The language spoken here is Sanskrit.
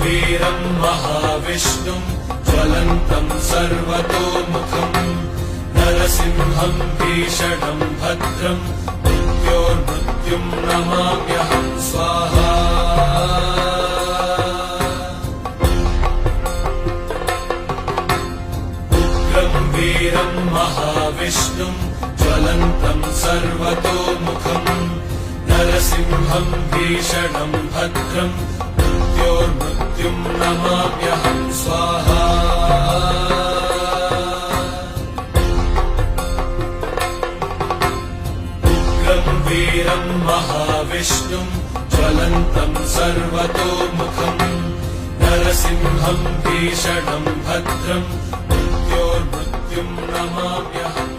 वीरं महाविष्णुं ज्वलन्तं सर्वतोमुखम् नरसिंहं भीषणं भद्रं मृत्योर्मृत्युं नमाम्यहं स्वाहा। उग्रं वीरं महाविष्णुं ज्वलन्तं सर्वतोमुखम् नरसिंहं भीषणं भद्रं मृत्योर्मृत्युं नमाम्यहं स्वाहा। उग्रं वीरं महाविष्णुं ज्वलन्तं सर्वतोमुखम् नरसिंहं भीषणं भद्रं मृत्योर्मृत्युं नमाम्यहम्।